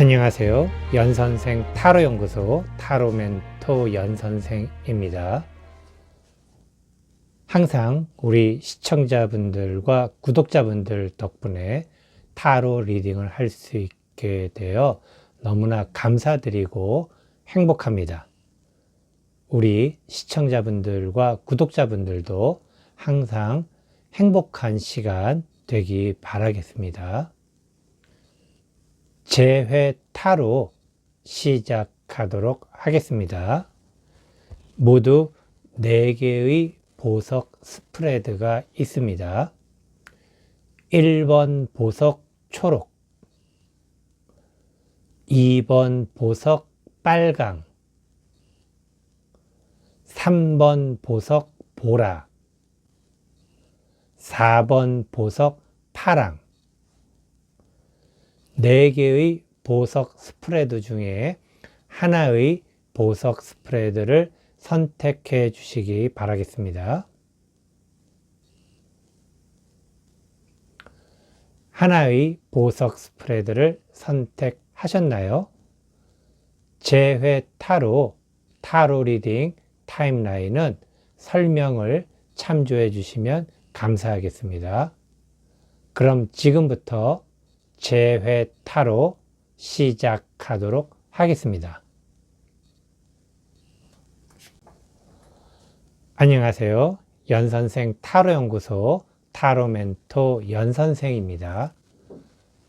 안녕하세요. 연선생 타로연구소 타로멘토 연선생입니다. 항상 우리 시청자분들과 구독자분들 덕분에 타로 리딩을 할 수 있게 되어 너무나 감사드리고 행복합니다. 우리 시청자분들과 구독자분들도 항상 행복한 시간 되기 바라겠습니다. 재회 타로 시작하도록 하겠습니다. 모두 4개의 보석 스프레드가 있습니다. 1번 보석 초록, 2번 보석 빨강, 3번 보석 보라, 4번 보석 파랑. 4개의 보석 스프레드 중에 하나의 보석 스프레드를 선택해 주시기 바라겠습니다. 하나의 보석 스프레드를 선택하셨나요? 재회 타로 리딩 타임라인은 설명을 참조해 주시면 감사하겠습니다. 그럼 지금부터 재회 타로 시작하도록 하겠습니다. 안녕하세요. 연선생 타로연구소 타로멘토 연선생입니다.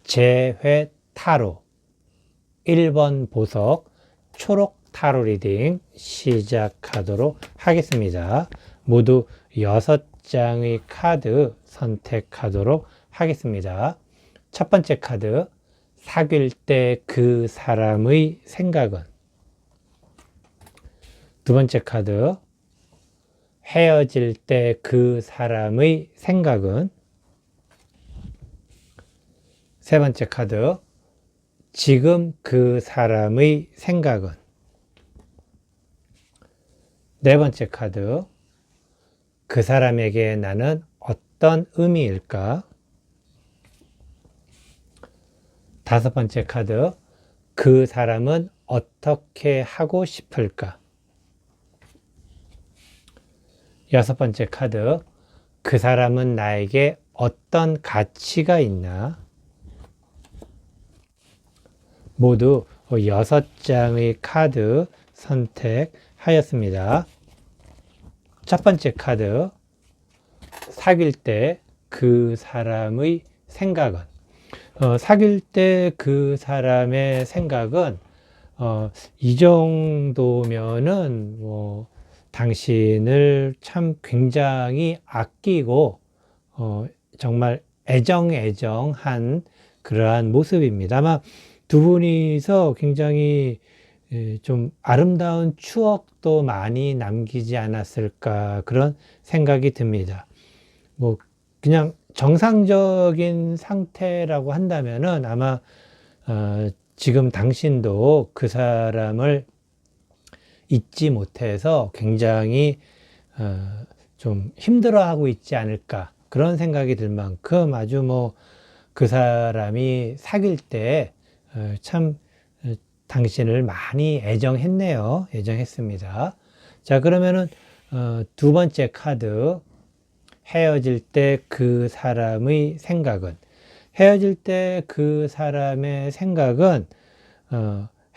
재회 타로 1번 보석 초록 타로 리딩 시작하도록 하겠습니다. 모두 6장의 카드 선택하도록 하겠습니다. 첫 번째 카드, 사귈 때 그 사람의 생각은. 두 번째 카드, 헤어질 때 그 사람의 생각은. 세 번째 카드, 지금 그 사람의 생각은. 네 번째 카드, 그 사람에게 나는 어떤 의미일까? 다섯 번째 카드, 그 사람은 어떻게 하고 싶을까? 여섯 번째 카드, 그 사람은 나에게 어떤 가치가 있나? 모두 6장의 카드 선택하였습니다. 첫 번째 카드, 사귈 때 그 사람의 생각은. 사귈 때 그 사람의 생각은 이 정도면은 당신을 참 굉장히 아끼고 정말 애정한 그러한 모습입니다. 아마 두 분이서 굉장히 좀 아름다운 추억도 많이 남기지 않았을까 그런 생각이 듭니다. 그냥 정상적인 상태라고 한다면은 아마 지금 당신도 그 사람을 잊지 못해서 굉장히 좀 힘들어하고 있지 않을까 그런 생각이 들 만큼 아주 그 사람이 사귈 때 참 당신을 많이 애정했습니다. 자, 그러면은 두 번째 카드, 헤어질 때 그 사람의 생각은. 헤어질 때 그 사람의 생각은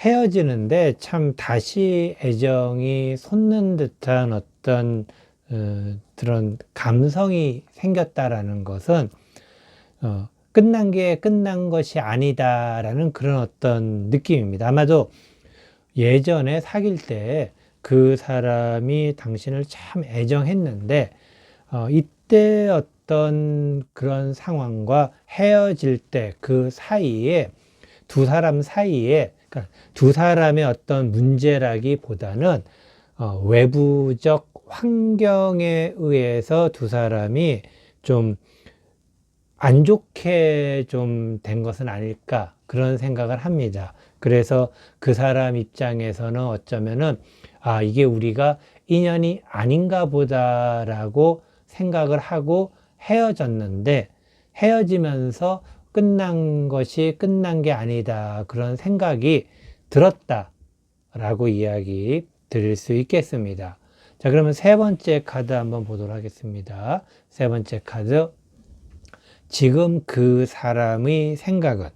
헤어지는데 참 다시 애정이 솟는 듯한 어떤 그런 감성이 생겼다라는 것은 끝난 게 끝난 것이 아니다라는 그런 어떤 느낌입니다. 아마도 예전에 사귈 때 그 사람이 당신을 참 애정했는데 이때 어떤 그런 상황과 헤어질 때 그 사이에 두 사람 사이에, 그러니까 두 사람의 어떤 문제라기보다는 외부적 환경에 의해서 두 사람이 좀 안 좋게 좀 된 것은 아닐까 그런 생각을 합니다. 그래서 그 사람 입장에서는 어쩌면은 이게 우리가 인연이 아닌가 보다라고 생각을 하고 헤어졌는데, 헤어지면서 끝난 것이 끝난 게 아니다. 그런 생각이 들었다라고 이야기 드릴 수 있겠습니다. 자, 그러면 세 번째 카드 한번 보도록 하겠습니다. 세 번째 카드. 지금 그 사람의 생각은,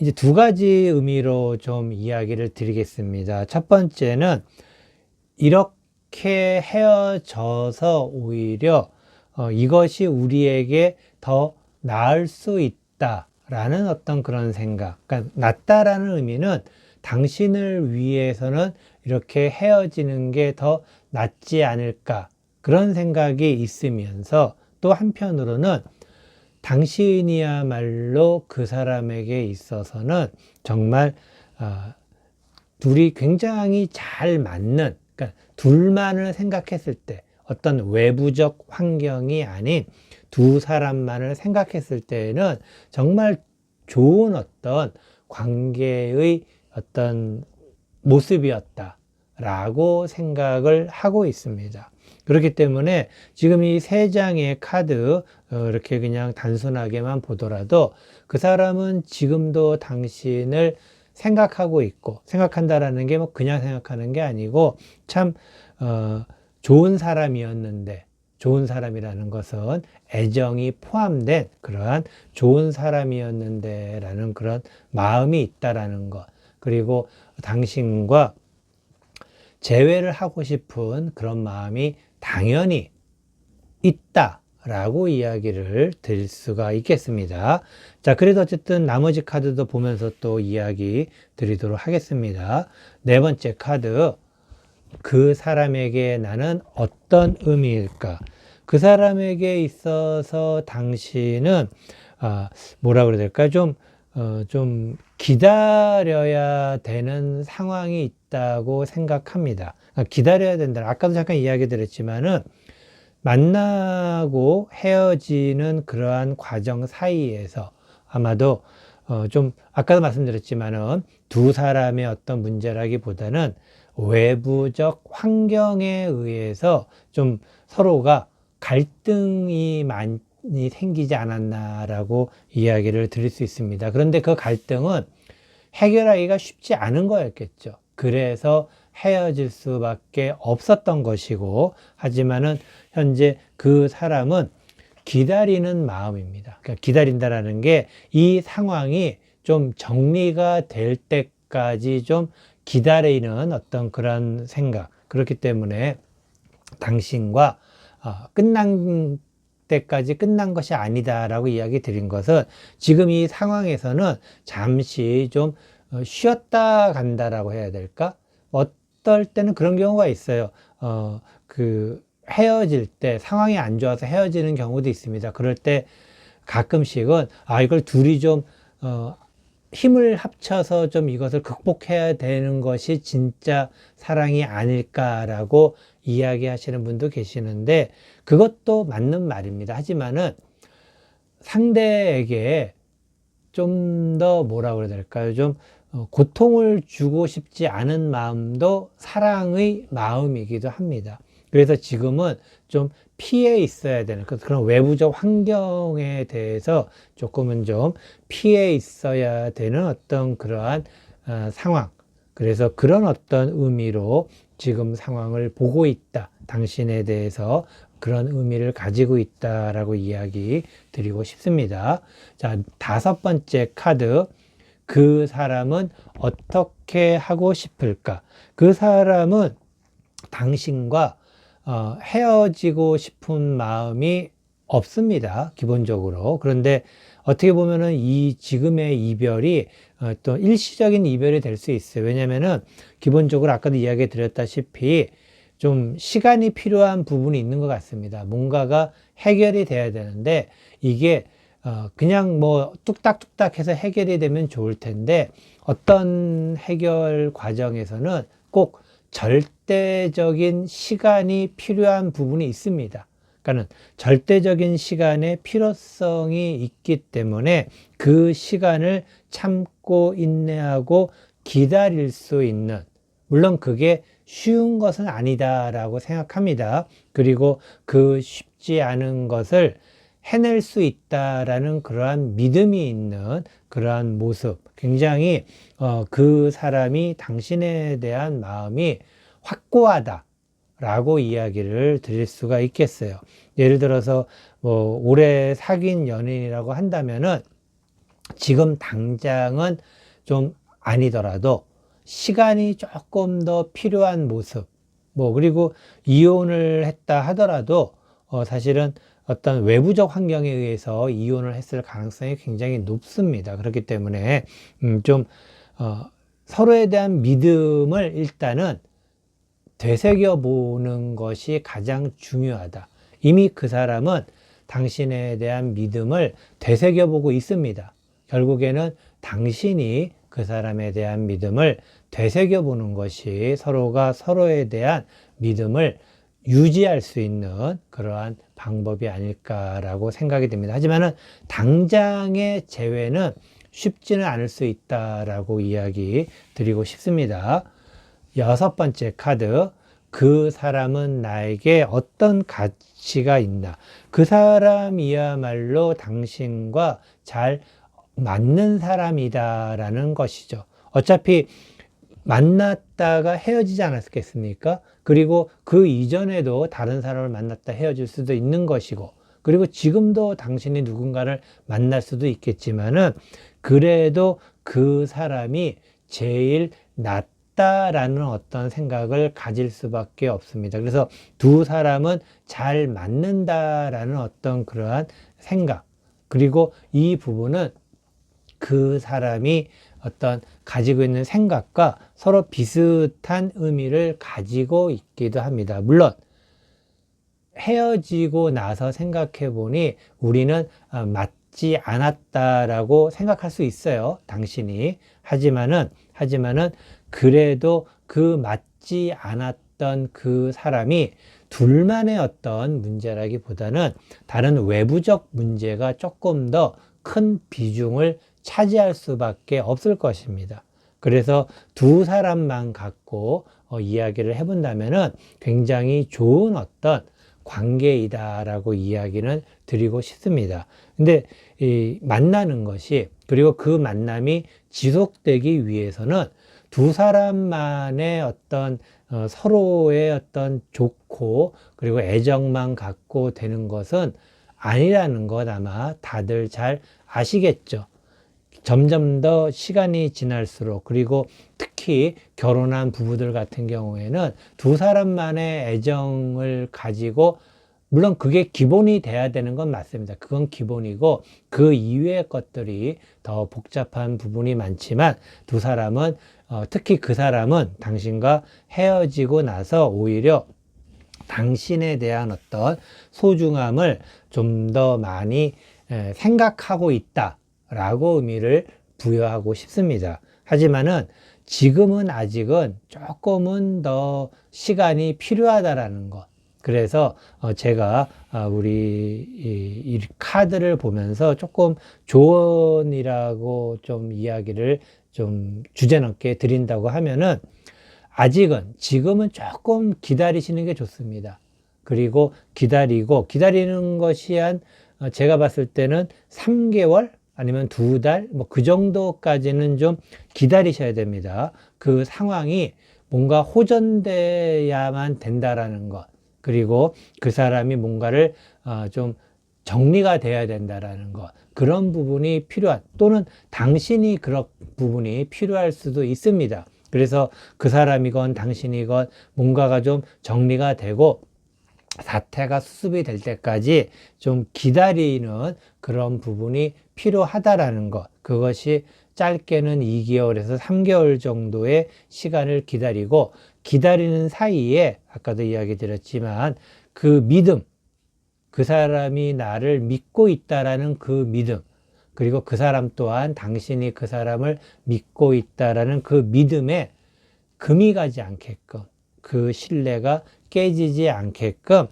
이제 두 가지 의미로 좀 이야기를 드리겠습니다. 첫 번째는 이렇게 헤어져서 오히려 이것이 우리에게 더 나을 수 있다라는 어떤 그런 생각. 그러니까 낫다라는 의미는 당신을 위해서는 이렇게 헤어지는 게 더 낫지 않을까, 그런 생각이 있으면서 또 한편으로는 당신이야말로 그 사람에게 있어서는 정말 둘이 굉장히 잘 맞는, 그러니까 둘만을 생각했을 때, 어떤 외부적 환경이 아닌 두 사람만을 생각했을 때에는 정말 좋은 어떤 관계의 어떤 모습이었다라고 생각을 하고 있습니다. 그렇기 때문에 지금 이 세 장의 카드 이렇게 그냥 단순하게만 보더라도 그 사람은 지금도 당신을 생각하고 있고, 생각한다라는 게 뭐 그냥 생각하는 게 아니고 참 좋은 사람이었는데, 좋은 사람이라는 것은 애정이 포함된 그러한 좋은 사람이었는데 라는 그런 마음이 있다라는 것, 그리고 당신과 재회를 하고 싶은 그런 마음이 당연히 있다라고 이야기를 드릴 수가 있겠습니다. 자, 그래도 어쨌든 나머지 카드도 보면서 또 이야기 드리도록 하겠습니다. 네 번째 카드. 그 사람에게 나는 어떤 의미일까? 그 사람에게 있어서 당신은 뭐라 그래야 될까? 좀 기다려야 되는 상황이 있다고 생각합니다. 기다려야 된다. 아까도 잠깐 이야기 드렸지만은 만나고 헤어지는 그러한 과정 사이에서 아마도 좀 아까도 말씀드렸지만은 두 사람의 어떤 문제라기보다는 외부적 환경에 의해서 좀 서로가 갈등이 많이 생기지 않았나라고 이야기를 드릴 수 있습니다. 그런데 그 갈등은 해결하기가 쉽지 않은 거였겠죠. 그래서 헤어질 수밖에 없었던 것이고, 하지만은 현재 그 사람은 기다리는 마음입니다. 그러니까 기다린다라는 게 이 상황이 좀 정리가 될 때까지 좀 기다리는 어떤 그런 생각. 그렇기 때문에 당신과 끝난 때까지 끝난 것이 아니다라고 이야기 드린 것은 지금 이 상황에서는 잠시 좀 쉬었다 간다라고 해야 될까? 어떨 때는 그런 경우가 있어요. 헤어질 때 상황이 안 좋아서 헤어지는 경우도 있습니다. 그럴 때 가끔씩은 이걸 둘이 좀 힘을 합쳐서 좀 이것을 극복해야 되는 것이 진짜 사랑이 아닐까라고 이야기하시는 분도 계시는데 그것도 맞는 말입니다. 하지만은 상대에게 좀 더 뭐라 그래야 될까요? 좀 고통을 주고 싶지 않은 마음도 사랑의 마음이기도 합니다. 그래서 지금은 좀 피해 있어야 되는 그런 외부적 환경에 대해서 조금은 좀 피해 있어야 되는 어떤 그러한 상황. 그래서 그런 어떤 의미로 지금 상황을 보고 있다. 당신에 대해서 그런 의미를 가지고 있다라고 이야기 드리고 싶습니다. 자, 다섯 번째 카드. 그 사람은 어떻게 하고 싶을까? 그 사람은 당신과 헤어지고 싶은 마음이 없습니다. 기본적으로. 그런데 어떻게 보면은 이 지금의 이별이 또 일시적인 이별이 될 수 있어요. 왜냐면은 기본적으로 아까도 이야기 드렸다시피 좀 시간이 필요한 부분이 있는 것 같습니다. 뭔가가 해결이 돼야 되는데 이게 그냥 뭐 뚝딱뚝딱 해서 해결이 되면 좋을 텐데 어떤 해결 과정에서는 꼭 절대적인 시간이 필요한 부분이 있습니다. 그러니까는 절대적인 시간의 필요성이 있기 때문에 그 시간을 참고 인내하고 기다릴 수 있는, 물론 그게 쉬운 것은 아니다라고 생각합니다. 그리고 그 쉽지 않은 것을 해낼 수 있다라는 그러한 믿음이 있는 그러한 모습, 굉장히 그 사람이 당신에 대한 마음이 확고하다라고 이야기를 드릴 수가 있겠어요. 예를 들어서 뭐 오래 사귄 연인이라고 한다면은 지금 당장은 좀 아니더라도 시간이 조금 더 필요한 모습, 뭐 그리고 이혼을 했다 하더라도 사실은 어떤 외부적 환경에 의해서 이혼을 했을 가능성이 굉장히 높습니다. 그렇기 때문에 좀 서로에 대한 믿음을 일단은 되새겨 보는 것이 가장 중요하다. 이미 그 사람은 당신에 대한 믿음을 되새겨 보고 있습니다. 결국에는 당신이 그 사람에 대한 믿음을 되새겨 보는 것이 서로가 서로에 대한 믿음을 유지할 수 있는 그러한 방법이 아닐까라고 생각이 됩니다. 하지만은 당장의 재회는 쉽지는 않을 수 있다라고 이야기 드리고 싶습니다. 6번째 카드, 그 사람은 나에게 어떤 가치가 있나? 그 사람이야말로 당신과 잘 맞는 사람이다라는 것이죠. 어차피 만났다가 헤어지지 않았겠습니까? 그리고 그 이전에도 다른 사람을 만났다 헤어질 수도 있는 것이고, 그리고 지금도 당신이 누군가를 만날 수도 있겠지만은, 그래도 그 사람이 제일 낫다라는 어떤 생각을 가질 수밖에 없습니다. 그래서 두 사람은 잘 맞는다라는 어떤 그러한 생각, 그리고 이 부분은 그 사람이 어떤 가지고 있는 생각과 서로 비슷한 의미를 가지고 있기도 합니다. 물론 헤어지고 나서 생각해 보니 우리는 맞지 않았다라고 생각할 수 있어요. 당신이. 하지만은 그래도 그 맞지 않았던 그 사람이 둘만의 어떤 문제라기보다는 다른 외부적 문제가 조금 더 큰 비중을 차지할 수밖에 없을 것입니다. 그래서 두 사람만 갖고 이야기를 해본다면은 굉장히 좋은 어떤 관계이다라고 이야기는 드리고 싶습니다. 근데 이 만나는 것이, 그리고 그 만남이 지속되기 위해서는 두 사람만의 어떤 서로의 어떤 좋고 그리고 애정만 갖고 되는 것은 아니라는 것 아마 다들 잘 아시겠죠. 점점 더 시간이 지날수록, 그리고 특히 결혼한 부부들 같은 경우에는 두 사람만의 애정을 가지고, 물론 그게 기본이 돼야 되는 건 맞습니다. 그건 기본이고 그 이외의 것들이 더 복잡한 부분이 많지만, 두 사람은 특히 그 사람은 당신과 헤어지고 나서 오히려 당신에 대한 어떤 소중함을 좀 더 많이 생각하고 있다라고 의미를 부여하고 싶습니다. 하지만은 지금은 아직은 조금은 더 시간이 필요하다라는 것. 그래서 제가 우리 이 카드를 보면서 조금 조언이라고 좀 이야기를 좀 주제넘게 드린다고 하면은, 아직은 지금은 조금 기다리시는 게 좋습니다. 그리고 기다리는 것이 제가 봤을 때는 3개월 아니면 2달 뭐 그 정도까지는 좀 기다리셔야 됩니다. 그 상황이 뭔가 호전돼야만 된다라는 것, 그리고 그 사람이 뭔가를 좀 정리가 돼야 된다라는 것, 그런 부분이 필요한, 또는 당신이 그런 부분이 필요할 수도 있습니다. 그래서 그 사람이건 당신이건 뭔가가 좀 정리가 되고 사태가 수습이 될 때까지 좀 기다리는 그런 부분이 필요하다라는 것, 그것이 짧게는 2개월에서 3개월 정도의 시간을 기다리고, 기다리는 사이에 아까도 이야기 드렸지만 그 믿음, 그 사람이 나를 믿고 있다라는 그 믿음, 그리고 그 사람 또한 당신이 그 사람을 믿고 있다라는 그 믿음에 금이 가지 않게끔, 그 신뢰가 깨지지 않게끔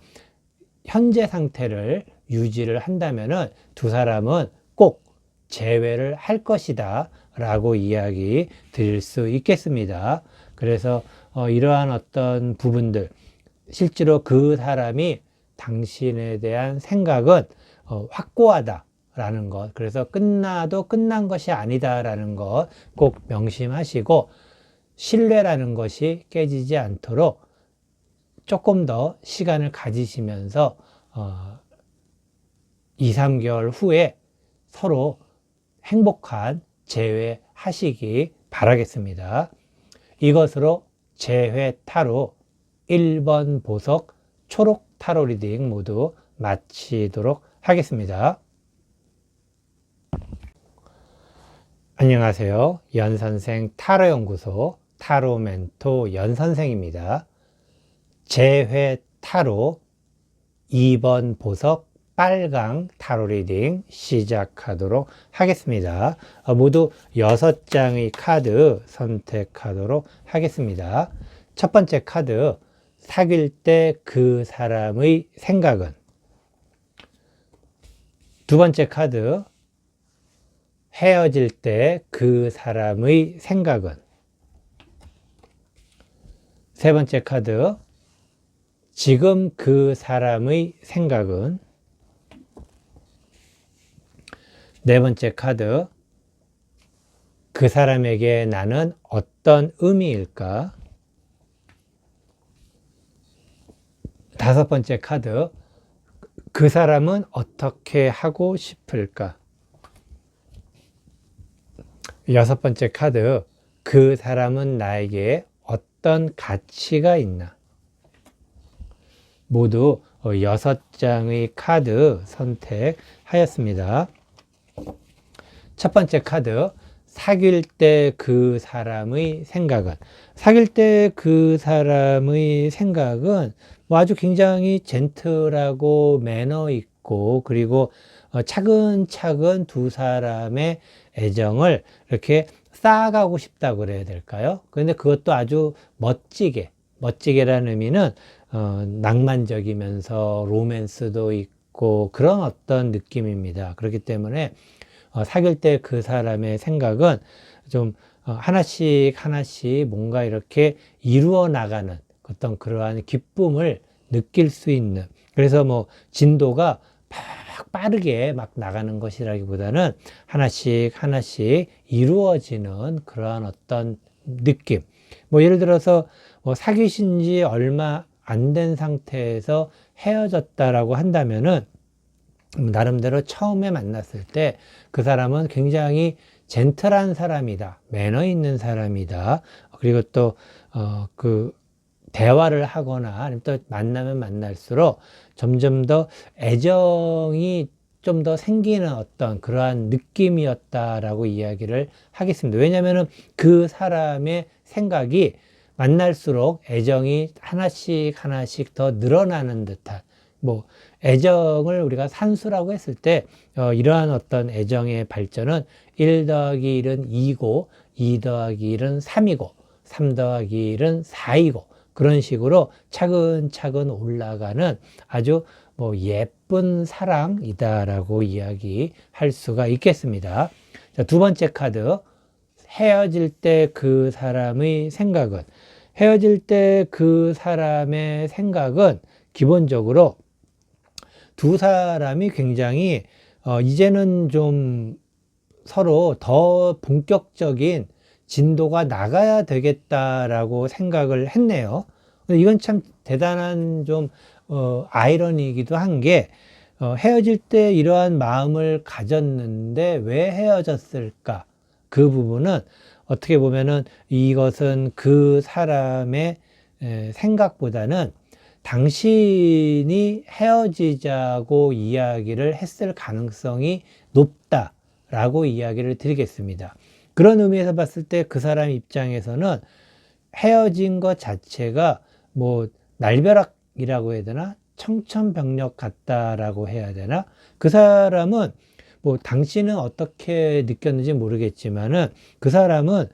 현재 상태를 유지를 한다면은 두 사람은 꼭 재회를 할 것이다 라고 이야기 드릴 수 있겠습니다. 그래서 이러한 어떤 부분들, 실제로 그 사람이 당신에 대한 생각은 확고하다라는 것. 그래서 끝나도 끝난 것이 아니다라는 것 꼭 명심하시고, 신뢰라는 것이 깨지지 않도록 조금 더 시간을 가지시면서 2, 3개월 후에 서로 행복한 재회하시기 바라겠습니다. 이것으로 재회 타로 1번 보석 초록 타로 리딩 모두 마치도록 하겠습니다. 안녕하세요. 연선생 타로연구소 타로 멘토 연선생입니다. 재회 타로 2번 보석 빨강 타로 리딩 시작하도록 하겠습니다. 모두 6장의 카드 선택하도록 하겠습니다. 첫 번째 카드, 사귈 때 그 사람의 생각은. 두 번째 카드, 헤어질 때 그 사람의 생각은. 세 번째 카드, 지금 그 사람의 생각은. 네 번째 카드, 그 사람에게 나는 어떤 의미일까? 다섯 번째 카드, 그 사람은 어떻게 하고 싶을까? 여섯 번째 카드, 그 사람은 나에게 어떤 가치가 있나? 모두 6장의 카드 선택하였습니다. 첫 번째 카드, 사귈 때 그 사람의 생각은. 사귈 때 그 사람의 생각은 아주 굉장히 젠틀하고 매너 있고, 그리고 차근차근 두 사람의 애정을 이렇게 쌓아가고 싶다고 그래야 될까요? 그런데 그것도 아주 멋지게라는 의미는 낭만적이면서 로맨스도 있고 그런 어떤 느낌입니다. 그렇기 때문에 사귈 때 그 사람의 생각은 좀 하나씩 뭔가 이렇게 이루어 나가는 어떤 그러한 기쁨을 느낄 수 있는, 그래서 뭐 진도가 빠르게 막 나가는 것이라기보다는 하나씩 이루어지는 그러한 어떤 느낌. 뭐 예를 들어서 사귀신 지 얼마 안 된 상태에서 헤어졌다라고 한다면은 나름대로 처음에 만났을 때 그 사람은 굉장히 젠틀한 사람이다, 매너 있는 사람이다, 그리고 또 그 대화를 하거나 아니면 또 만나면 만날수록 점점 더 애정이 좀 더 생기는 어떤 그러한 느낌이었다라고 이야기를 하겠습니다. 왜냐하면 그 사람의 생각이 만날수록 애정이 하나씩 더 늘어나는 듯한, 뭐 애정을 우리가 산수라고 했을 때 이러한 어떤 애정의 발전은 1 더하기 1은 2고 2 더하기 1은 3이고 3 더하기 1은 4이고 그런 식으로 차근차근 올라가는 아주 뭐 예쁜 사랑이다라고 이야기할 수가 있겠습니다. 자, 두 번째 카드, 헤어질 때 그 사람의 생각은. 헤어질 때 그 사람의 생각은 기본적으로 두 사람이 굉장히 이제는 좀 서로 더 본격적인 진도가 나가야 되겠다라고 생각을 했네요. 이건 참 대단한 좀 아이러니이기도 한 게, 헤어질 때 이러한 마음을 가졌는데 왜 헤어졌을까? 그 부분은 어떻게 보면은 이것은 그 사람의 생각보다는 당신이 헤어지자고 이야기를 했을 가능성이 높다라고 이야기를 드리겠습니다. 그런 의미에서 봤을 때 그 사람 입장에서는 헤어진 것 자체가 뭐 날벼락이라고 해야 되나? 청천벽력 같다라고 해야 되나? 그 사람은 뭐 당신은 어떻게 느꼈는지 모르겠지만은 그 사람은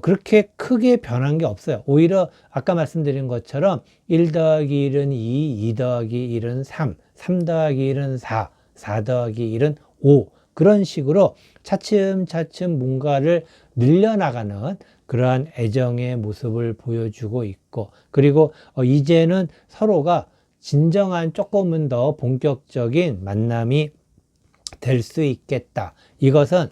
그렇게 크게 변한 게 없어요. 오히려 아까 말씀드린 것처럼 1 더하기 1은 2, 2 더하기 1은 3, 3 더하기 1은 4, 4 더하기 1은 5, 그런 식으로 차츰차츰 뭔가를 늘려나가는 그러한 애정의 모습을 보여주고 있고, 그리고 이제는 서로가 진정한 조금은 더 본격적인 만남이 될 수 있겠다. 이것은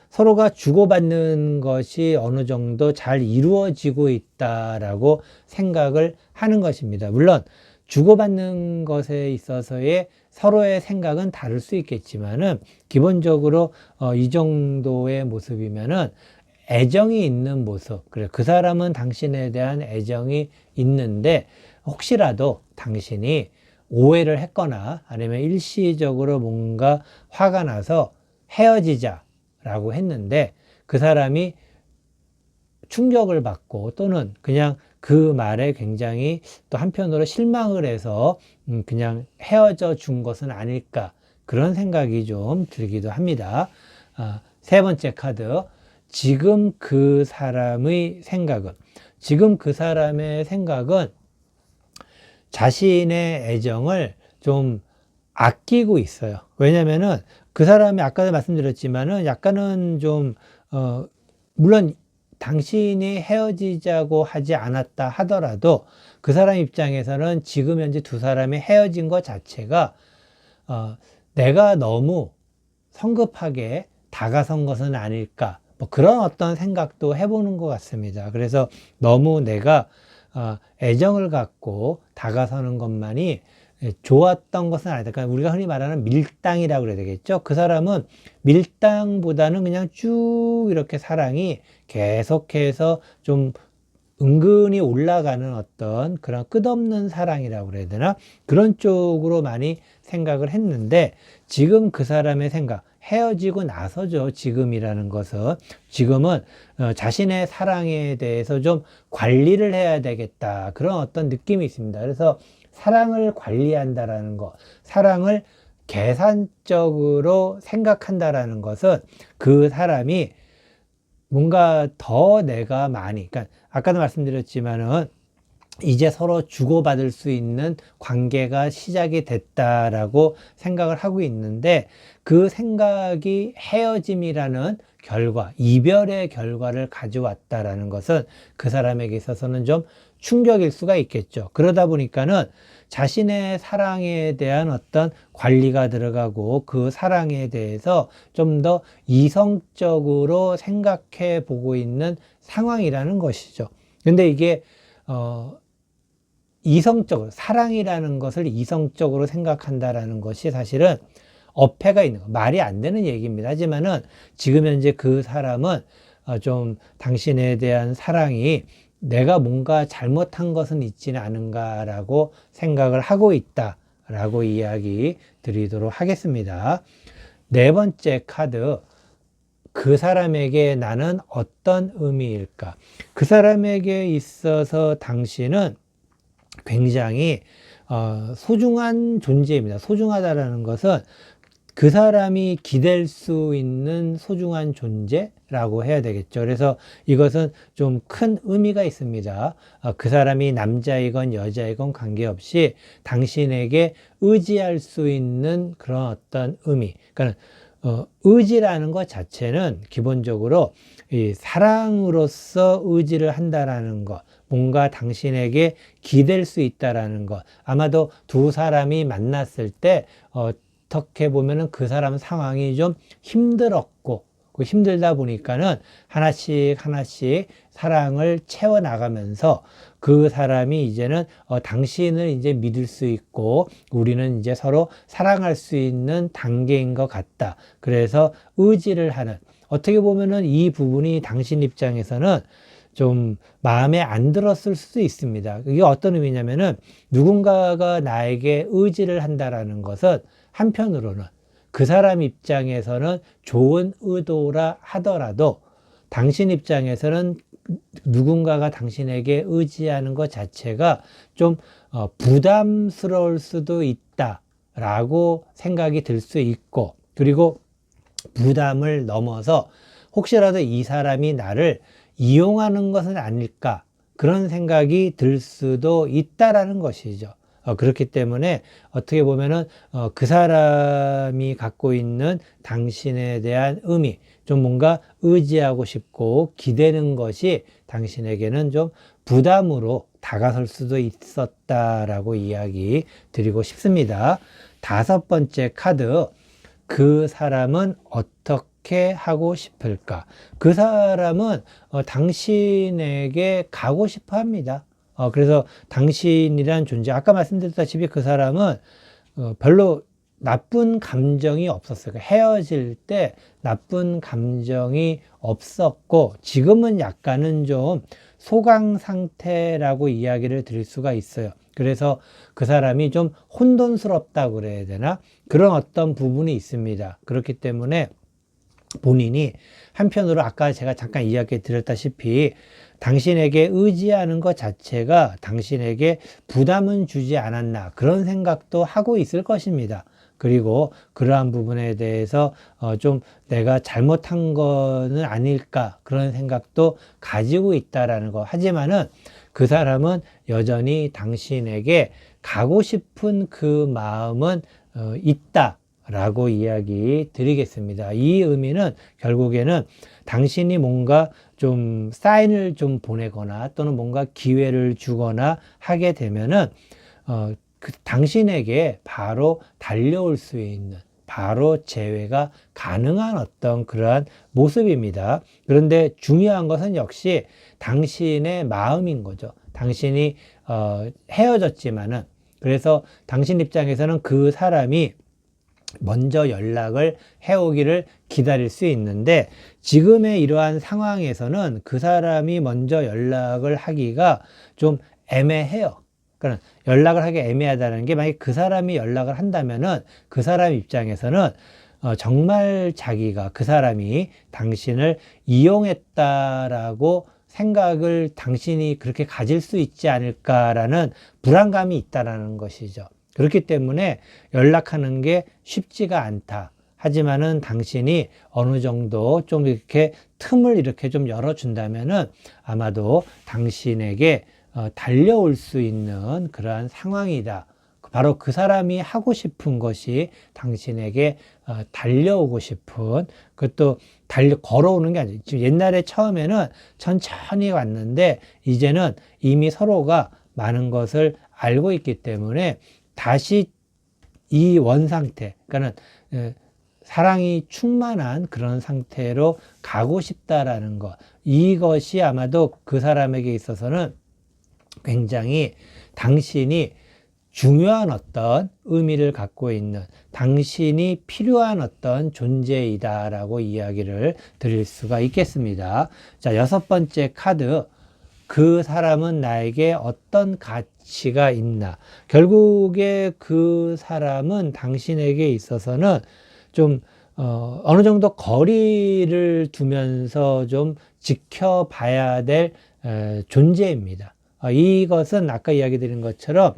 서로가 주고받는 것이 어느 정도 잘 이루어지고 있다라고 생각을 하는 것입니다. 물론 주고받는 것에 있어서의 서로의 생각은 다를 수 있겠지만은 기본적으로 이 정도의 모습이면은 애정이 있는 모습. 그래, 그 사람은 당신에 대한 애정이 있는데 혹시라도 당신이 오해를 했거나 아니면 일시적으로 뭔가 화가 나서 헤어지자라고 했는데 그 사람이 충격을 받고 또는 그냥 그 말에 굉장히 또 한편으로 실망을 해서 그냥 헤어져 준 것은 아닐까, 그런 생각이 좀 들기도 합니다. 세 번째 카드, 지금 그 사람의 생각은, 지금 그 사람의 생각은 자신의 애정을 좀 아끼고 있어요. 왜냐면은 그 사람이 아까도 말씀드렸지만은 약간은 좀 물론 당신이 헤어지자고 하지 않았다 하더라도 그 사람 입장에서는 지금 현재 두 사람이 헤어진 것 자체가 내가 너무 성급하게 다가선 것은 아닐까, 뭐 그런 어떤 생각도 해보는 것 같습니다. 그래서 너무 내가 애정을 갖고 다가서는 것만이 좋았던 것은 아니다. 그러니까 우리가 흔히 말하는 밀당이라고 그래야 되겠죠. 그 사람은 밀당보다는 그냥 쭉 이렇게 사랑이 계속해서 좀 은근히 올라가는 어떤 그런 끝없는 사랑이라고 그래야 되나? 그런 쪽으로 많이 생각을 했는데 지금 그 사람의 생각, 헤어지고 나서죠. 지금이라는 것은. 지금은 자신의 사랑에 대해서 좀 관리를 해야 되겠다. 그런 어떤 느낌이 있습니다. 그래서 사랑을 관리한다라는 것, 사랑을 계산적으로 생각한다라는 것은 그 사람이 뭔가 더 내가 많이, 그러니까 아까도 말씀드렸지만은 이제 서로 주고받을 수 있는 관계가 시작이 됐다라고 생각을 하고 있는데 그 생각이 헤어짐이라는 결과, 이별의 결과를 가져왔다라는 것은 그 사람에게 있어서는 좀 충격일 수가 있겠죠. 그러다 보니까는 자신의 사랑에 대한 어떤 관리가 들어가고 그 사랑에 대해서 좀 더 이성적으로 생각해 보고 있는 상황이라는 것이죠. 근데 이게 이성적으로, 사랑이라는 것을 이성적으로 생각한다라는 것이 사실은 어폐가 있는 거, 말이 안 되는 얘기입니다. 하지만은 지금 현재 그 사람은 좀 당신에 대한 사랑이 내가 뭔가 잘못한 것은 있지는 않은가라고 생각을 하고 있다라고 이야기 드리도록 하겠습니다. 네 번째 카드, 그 사람에게 나는 어떤 의미일까? 그 사람에게 있어서 당신은 굉장히 소중한 존재입니다. 소중하다라는 것은 그 사람이 기댈 수 있는 소중한 존재라고 해야 되겠죠. 그래서 이것은 좀 큰 의미가 있습니다. 그 사람이 남자이건 여자이건 관계없이 당신에게 의지할 수 있는 그런 어떤 의미. 그러니까 의지라는 것 자체는 기본적으로 이 사랑으로서 의지를 한다라는 것, 뭔가 당신에게 기댈 수 있다라는 것. 아마도 두 사람이 만났을 때 어떻게 보면은 그 사람 상황이 좀 힘들었고, 힘들다 보니까는 하나씩 하나씩 사랑을 채워나가면서 그 사람이 이제는 당신을 이제 믿을 수 있고 우리는 이제 서로 사랑할 수 있는 단계인 것 같다. 그래서 의지를 하는, 어떻게 보면은 이 부분이 당신 입장에서는 좀 마음에 안 들었을 수도 있습니다. 이게 어떤 의미냐면은 누군가가 나에게 의지를 한다라는 것은 한편으로는 그 사람 입장에서는 좋은 의도라 하더라도 당신 입장에서는 누군가가 당신에게 의지하는 것 자체가 좀 부담스러울 수도 있다라고 생각이 들 수 있고, 그리고 부담을 넘어서 혹시라도 이 사람이 나를 이용하는 것은 아닐까, 그런 생각이 들 수도 있다라는 것이죠. 그렇기 때문에 어떻게 보면은 그 사람이 갖고 있는 당신에 대한 의미, 좀 뭔가 의지하고 싶고 기대는 것이 당신에게는 좀 부담으로 다가설 수도 있었다라고 이야기 드리고 싶습니다. 다섯 번째 카드, 그 사람은 어떻게 하고 싶을까? 그 사람은 당신에게 가고 싶어 합니다. 그래서 당신이란 존재, 아까 말씀드렸다시피 그 사람은 별로 나쁜 감정이 없었어요. 헤어질 때 나쁜 감정이 없었고, 지금은 약간은 좀 소강 상태라고 이야기를 드릴 수가 있어요. 그래서 그 사람이 좀 혼돈스럽다고 그래야 되나? 그런 어떤 부분이 있습니다. 그렇기 때문에 본인이 한편으로 아까 제가 잠깐 이야기 드렸다시피 당신에게 의지하는 것 자체가 당신에게 부담은 주지 않았나, 그런 생각도 하고 있을 것입니다. 그리고 그러한 부분에 대해서 좀 내가 잘못한 거는 아닐까, 그런 생각도 가지고 있다라는 거. 하지만은 그 사람은 여전히 당신에게 가고 싶은 그 마음은 있다라고 이야기 드리겠습니다. 이 의미는 결국에는 당신이 뭔가 좀 사인을 좀 보내거나 또는 뭔가 기회를 주거나 하게 되면은 당신에게 바로 달려올 수 있는, 바로 재회가 가능한 어떤 그러한 모습입니다. 그런데 중요한 것은 역시 당신의 마음인 거죠. 당신이 헤어졌지만은, 그래서 당신 입장에서는 그 사람이 먼저 연락을 해오기를 기다릴 수 있는데, 지금의 이러한 상황에서는 그 사람이 먼저 연락을 하기가 좀 애매해요. 그러니까 연락을 하기 애매하다는 게, 만약에 그 사람이 연락을 한다면은 그 사람 입장에서는 정말 자기가, 그 사람이 당신을 이용했다라고 생각을 당신이 그렇게 가질 수 있지 않을까라는 불안감이 있다라는 것이죠. 그렇기 때문에 연락하는 게 쉽지가 않다. 하지만은 당신이 어느 정도 좀 이렇게 틈을 이렇게 좀 열어준다면은 아마도 당신에게 달려올 수 있는 그러한 상황이다. 바로 그 사람이 하고 싶은 것이 당신에게 달려오고 싶은, 그것도 걸어오는 게 아니죠. 지금 옛날에 처음에는 천천히 왔는데 이제는 이미 서로가 많은 것을 알고 있기 때문에 다시 이 원 상태, 그러니까는 사랑이 충만한 그런 상태로 가고 싶다라는 것, 이것이 아마도 그 사람에게 있어서는 굉장히 당신이 중요한 어떤 의미를 갖고 있는, 당신이 필요한 어떤 존재이다라고 이야기를 드릴 수가 있겠습니다. 자, 여섯 번째 카드, 그 사람은 나에게 어떤 가치가 있나. 결국에 그 사람은 당신에게 있어서는 좀 어느 정도 거리를 두면서 좀 지켜봐야 될 존재입니다. 이것은 아까 이야기 드린 것처럼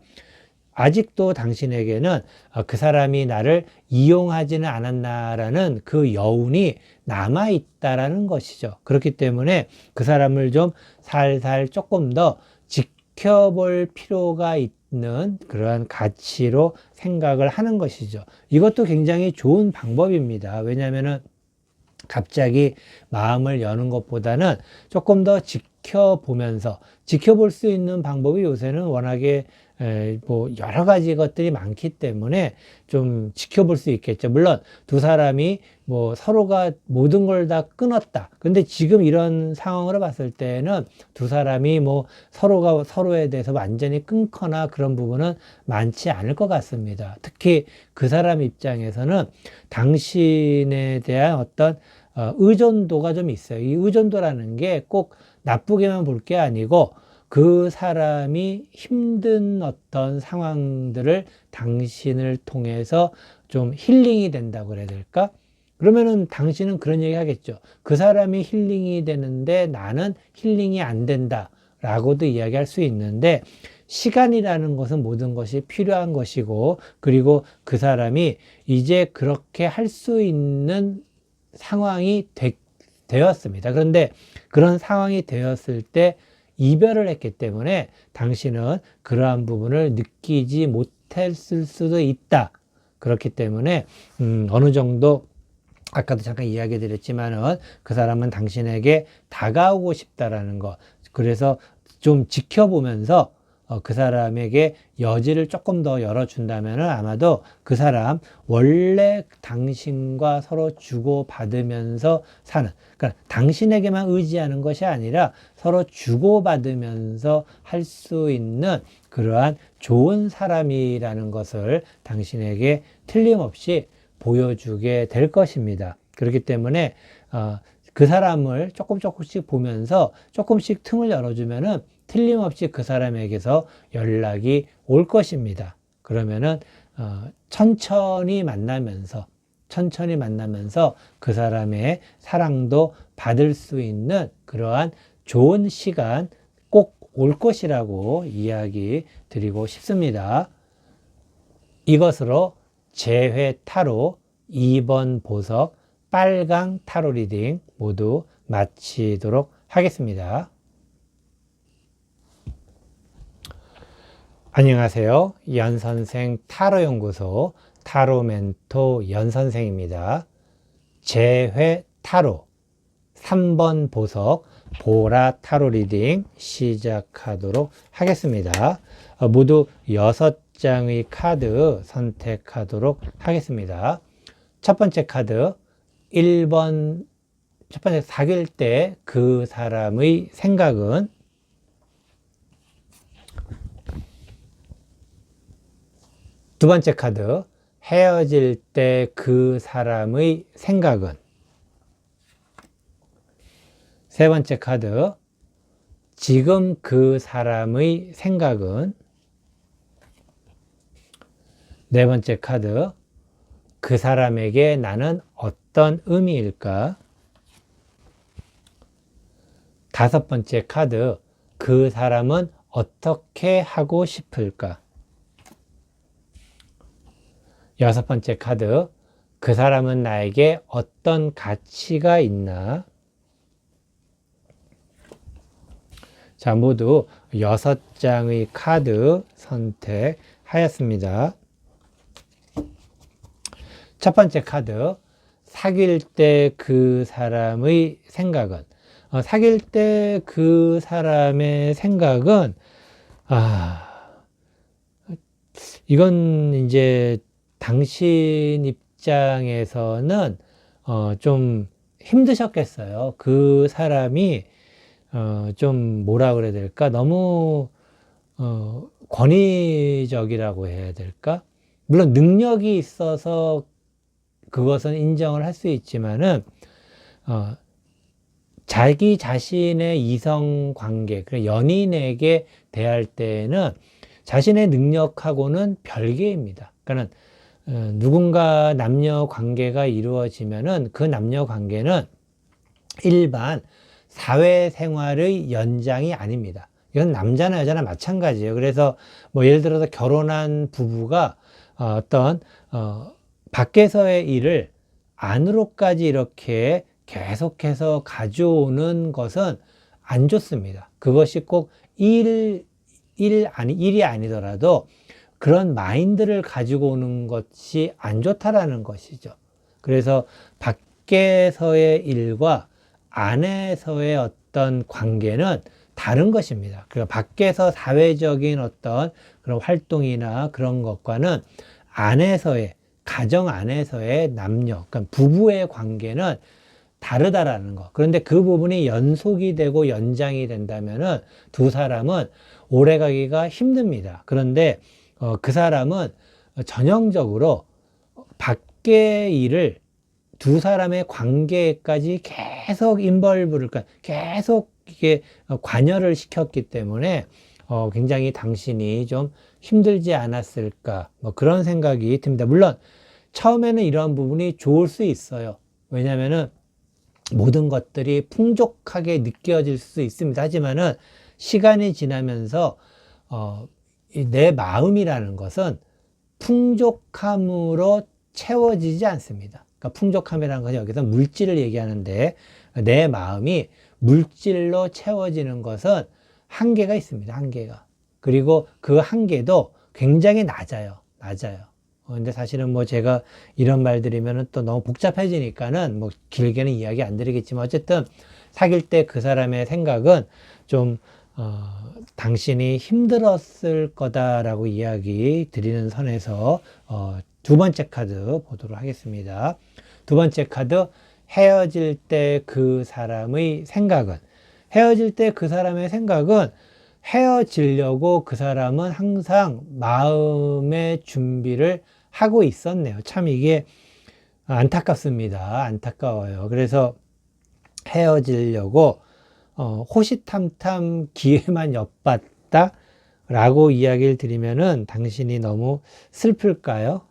아직도 당신에게는 그 사람이 나를 이용하지는 않았나라는 그 여운이 남아있다라는 것이죠. 그렇기 때문에 그 사람을 좀 살살 조금 더 지켜볼 필요가 있는 그러한 가치로 생각을 하는 것이죠. 이것도 굉장히 좋은 방법입니다. 왜냐하면은 갑자기 마음을 여는 것보다는 조금 더 지켜보면서, 지켜볼 수 있는 방법이 요새는 워낙에 뭐 여러 가지 것들이 많기 때문에 좀 지켜볼 수 있겠죠. 물론 두 사람이 뭐 서로가 모든 걸 다 끊었다. 근데 지금 이런 상황으로 봤을 때는 두 사람이 뭐 서로가 서로에 대해서 완전히 끊거나 그런 부분은 많지 않을 것 같습니다. 특히 그 사람 입장에서는 당신에 대한 어떤 의존도가 좀 있어요. 이 의존도라는 게 꼭 나쁘게만 볼 게 아니고, 그 사람이 힘든 어떤 상황들을 당신을 통해서 좀 힐링이 된다고 그래야 될까? 그러면은 당신은 그런 얘기 하겠죠. 그 사람이 힐링이 되는데 나는 힐링이 안 된다 라고도 이야기할 수 있는데, 시간이라는 것은 모든 것이 필요한 것이고, 그리고 그 사람이 이제 그렇게 할 수 있는 상황이 되었습니다. 그런데 그런 상황이 되었을 때 이별을 했기 때문에 당신은 그러한 부분을 느끼지 못했을 수도 있다. 그렇기 때문에 어느 정도 아까도 잠깐 이야기 드렸지만은 그 사람은 당신에게 다가오고 싶다라는 것. 그래서 좀 지켜보면서 그 사람에게 여지를 조금 더 열어준다면 아마도 그 사람 원래 당신과 서로 주고받으면서 사는, 그러니까 당신에게만 의지하는 것이 아니라 서로 주고받으면서 할 수 있는 그러한 좋은 사람이라는 것을 당신에게 틀림없이 보여주게 될 것입니다. 그렇기 때문에 그 사람을 조금씩 보면서 조금씩 틈을 열어주면은 틀림없이 그 사람에게서 연락이 올 것입니다. 그러면은 천천히 만나면서 그 사람의 사랑도 받을 수 있는 그러한 좋은 시간 꼭 올 것이라고 이야기 드리고 싶습니다. 이것으로 재회 타로 2번 보석 빨강 타로 리딩 모두 마치도록 하겠습니다. 안녕하세요. 연선생 타로연구소 타로멘토 연선생입니다. 재회 타로 3번 보석 보라 타로 리딩 시작하도록 하겠습니다. 모두 6장의 카드 선택하도록 하겠습니다. 첫 번째 카드 1번, 첫 번째 사귈 때 그 사람의 생각은, 두 번째 카드 헤어질 때 그 사람의 생각은, 세 번째 카드 지금 그 사람의 생각은, 네 번째 카드 그 사람에게 나는 어떤 의미일까? 다섯 번째 카드 그 사람은 어떻게 하고 싶을까? 여섯 번째 카드 그 사람은 나에게 어떤 가치가 있나? 자, 모두 6장의 카드 선택하였습니다. 첫 번째 카드 사귈 때 그 사람의 생각은, 사귈 때 그 사람의 생각은, 이건 이제 당신 입장에서는 좀 힘드셨겠어요. 그 사람이 좀 뭐라 그래야 될까? 너무 권위적이라고 해야 될까? 물론 능력이 있어서 그것은 인정을 할 수 있지만은 자기 자신의 이성 관계, 연인에게 대할 때에는 자신의 능력하고는 별개입니다. 그러니까 누군가 남녀 관계가 이루어지면은 그 남녀 관계는 일반 사회생활의 연장이 아닙니다. 이건 남자나 여자나 마찬가지예요. 그래서 뭐 예를 들어서 결혼한 부부가 어떤 밖에서의 일을 안으로까지 이렇게 계속해서 가져오는 것은 안 좋습니다. 그것이 꼭 일이 아니더라도 그런 마인드를 가지고 오는 것이 안 좋다라는 것이죠. 그래서 밖에서의 일과 안에서의 어떤 관계는 다른 것입니다. 그러니까 밖에서 사회적인 어떤 그런 활동이나 그런 것과는 안에서의, 가정 안에서의 남녀, 그러니까 부부의 관계는 다르다라는 거. 그런데 그 부분이 연속이 되고 연장이 된다면은 두 사람은 오래 가기가 힘듭니다. 그런데 그 사람은 전형적으로 밖의 일을 두 사람의 관계까지 계속 인벌브를, 그러니까 계속 이게 관여를 시켰기 때문에 굉장히 당신이 좀 힘들지 않았을까, 뭐 그런 생각이 듭니다. 물론 처음에는 이러한 부분이 좋을 수 있어요. 왜냐면은 모든 것들이 풍족하게 느껴질 수 있습니다. 하지만은 시간이 지나면서 내 마음이라는 것은 풍족함으로 채워지지 않습니다. 그러니까 풍족함이라는 것은 여기서 물질을 얘기하는데, 내 마음이 물질로 채워지는 것은 한계가 있습니다. 한계가. 그리고 그 한계도 굉장히 낮아요. 근데 사실은 뭐 제가 이런 말 드리면은 또 너무 복잡해지니까는 뭐 길게는 이야기 안 드리겠지만, 어쨌든 사귈 때 그 사람의 생각은 좀 당신이 힘들었을 거다라고 이야기 드리는 선에서 두 번째 카드 보도록 하겠습니다. 두 번째 카드, 헤어질 때 그 사람의 생각은, 헤어질 때 그 사람의 생각은 헤어지려고 그 사람은 항상 마음의 준비를 하고 있었네요. 참 이게 안타깝습니다. 안타까워요. 그래서 헤어지려고 호시탐탐 기회만 엿봤다 라고 이야기를 드리면은 당신이 너무 슬플까요?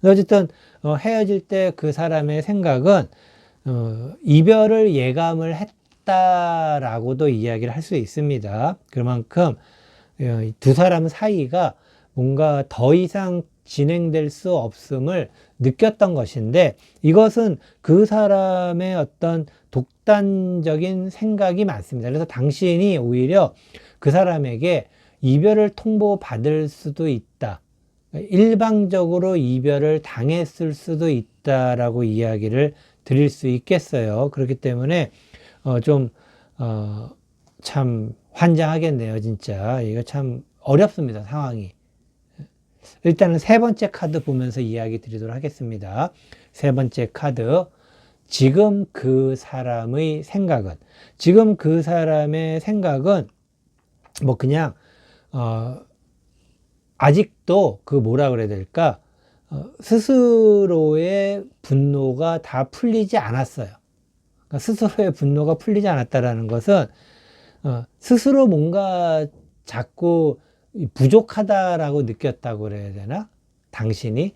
어쨌든 헤어질 때 그 사람의 생각은 이별을 예감을 했다라고도 이야기를 할 수 있습니다. 그만큼 두 사람 사이가 뭔가 더 이상 진행될 수 없음을 느꼈던 것인데, 이것은 그 사람의 어떤 독단적인 생각이 많습니다. 그래서 당신이 오히려 그 사람에게 이별을 통보받을 수도 있다, 일방적으로 이별을 당했을 수도 있다라고 이야기를 드릴 수 있겠어요. 그렇기 때문에 참 환장하겠네요. 진짜 이거 참 어렵습니다, 상황이. 일단은 세 번째 카드 보면서 이야기 드리도록 하겠습니다. 세 번째 카드, 지금 그 사람의 생각은, 지금 그 사람의 생각은 뭐 그냥 아직도 그 뭐라 그래야 될까, 스스로의 분노가 다 풀리지 않았어요. 그러니까 스스로의 분노가 풀리지 않았다라는 것은 스스로 뭔가 자꾸 부족하다라고 느꼈다고 그래야 되나? 당신이.